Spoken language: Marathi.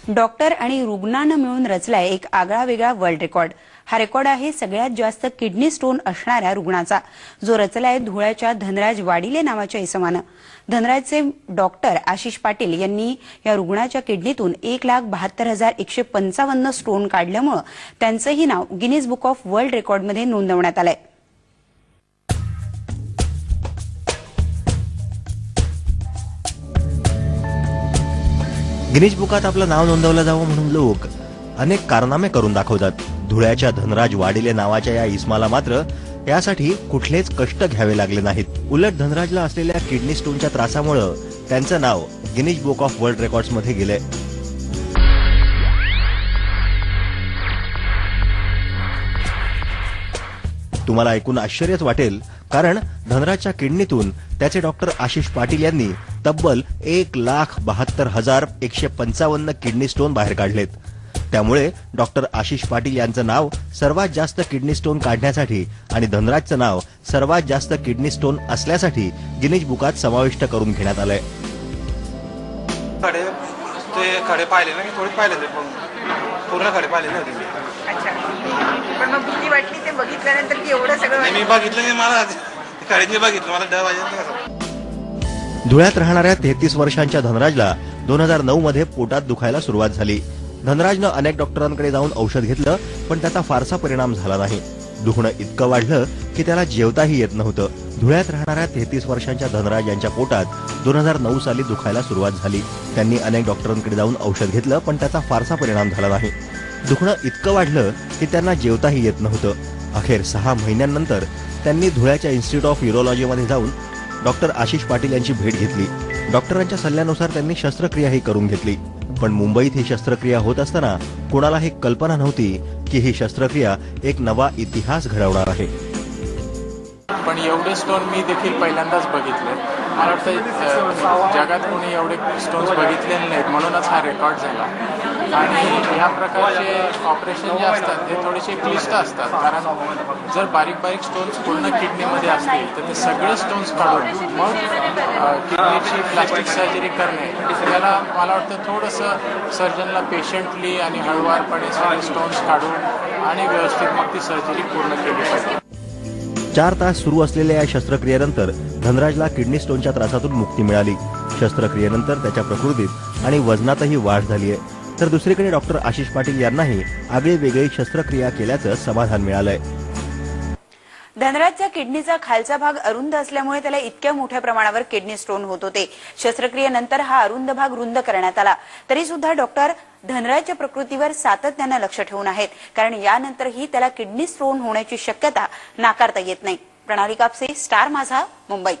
डॉक्टर आणि रुग्णांना मिळून रचलाय एक आगळावेगळा वर्ल्ड रेकॉर्ड। हा रेकॉर्ड आहे सगळ्यात जास्त किडनी स्टोन असणाऱ्या रुग्णाचा, जो रचलाय धुळ्याच्या धनराज वाडिले नावाच्या इसमानं। धनराजचे डॉक्टर आशिष पाटील यांनी या रुग्णाच्या किडनीतून 1,72,155 स्टोन काढल्यामुळे त्यांचंही नाव गिनीज बुक ऑफ वर्ल्ड रेकॉर्डमध्ये नोंदवण्यात आलंय। गिनीज बुकात आपलं नाव नोंदवलं जावं म्हणून लोक अनेक कारनामे करून दाखवतात। धुळ्याच्या धनराज वाडिले नावाच्या या इस्माला मात्र यासाठी कुठलेच कष्ट घ्यावे लागले नाहीत। उलट धनराजला असलेल्या किडनी स्टोनच्या त्रासामुळे त्यांचं नाव Guinness book of world records मध्ये गेलंय। तुम्हाला ऐकून आश्चर्यच वाटेल, कारण धनराजच्या किडनीतून त्याचे डॉक्टर आशिष पाटील यांनी तब्बल 1,72,155 किडनी स्टोन बाहेर काढलेत। त्यामुळे डॉक्टर आशिष पाटील यांचं नाव सर्वात जास्त किडनी स्टोन काढण्यासाठी आणि धनराजचं नाव सर्वात जास्त किडनी स्टोन असल्यासाठी गिनीज बुकात समाविष्ट करून घेण्यात आलंय। खडे पाहिले ना, थोडे पाहिले ते पूर्ण खडे पाहिले नव्हते। अच्छा, पण मग भीती वाटली ते बघितल्यानंतर की एवढं सगळं? मी बघितलं नाही, मला खडेच बघितलं, मला डर वाजला। धुळ्यात राहणाऱ्या 33 वर्षांच्या धनराजला 2009 मध्ये पोटात दुखायला सुरुवात झाली। धनराजनं अनेक डॉक्टरांकडे जाऊन औषध घेतलं, पण त्याचा फारसा परिणाम झाला नाही। दुखणं इतकं वाढलं की त्याला जेवताही येत नव्हतं। धुळ्यात राहणाऱ्या 33 वर्षांच्या धनराज यांच्या पोटात 2009 साली दुखायला सुरुवात झाली। त्यांनी अनेक डॉक्टरांकडे जाऊन औषध घेतलं, पण त्याचा फारसा परिणाम झाला नाही। दुखणं इतकं वाढलं की त्यांना जेवताही येत नव्हतं। अखेर 6 महिन्यांनंतर त्यांनी धुळ्याच्या इन्स्टिट्यूट ऑफ युरोलॉजीमध्ये जाऊन डॉक्टर आशिष पाटील यांची भेट घेतली। डॉक्टरांच्या सल्ल्यानुसार त्यांनी शस्त्रक्रियाही करून घेतली, पण मुंबईत ही शस्त्रक्रिया होत असताना कोणालाही कल्पना नव्हती की ही शस्त्रक्रिया एक नवा इतिहास घडवणार आहे। पण एवढे स्टोन मी देखील पहिल्यांदाच बघितले। मला वाटतं जगात कोणी एवढे स्टोन्स बघितलेले नाहीत, म्हणूनच हा रेकॉर्ड झाला। आणि ह्या प्रकारचे ऑपरेशन जे असतात ते थोडेसे क्लिष्ट असतात, कारण जर बारीक बारीक स्टोन्स पूर्ण किडनीमध्ये असतील तर ते सगळे स्टोन्स काढून मग किडनीची प्लास्टिक सर्जरी करणे, त्याला मला वाटतं थोडंसं सर्जनला पेशंटली आणि हळूवारपणे सगळे स्टोन्स काढून आणि व्यवस्थित मग ती सर्जरी पूर्ण केली पाहिजे। 4 तास सुरू असलेल्या या शस्त्रक्रियेनंतर धनराजला किडनी स्टोनच्या त्रासातून मुक्ती मिळाली। शस्त्रक्रियेनंतर त्याच्या प्रकृतीत आणि वजनातही वाढ झाली आहे। तर दुसरीकडे डॉक्टर आशिष पाटील यांनाही आगळीवेगळी शस्त्रक्रिया केल्याचं समाधान मिळालंय। धनराजच्या किडनीचा खालचा भाग अरुंद असल्यामुळे त्याला इतक्या मोठ्या प्रमाणावर किडनी स्टोन होत होते। शस्त्रक्रियेनंतर हा अरुंद भाग रुंद करण्यात आला, तरी सुद्धा डॉक्टर धनराजच्या प्रकृतीवर सातत्याने लक्ष ठेवून आहेत, कारण यानंतरही त्याला किडनी स्टोन होण्याची शक्यता नाकारता येत नाही। प्रणाली कापसे, स्टार माझा, मुंबई।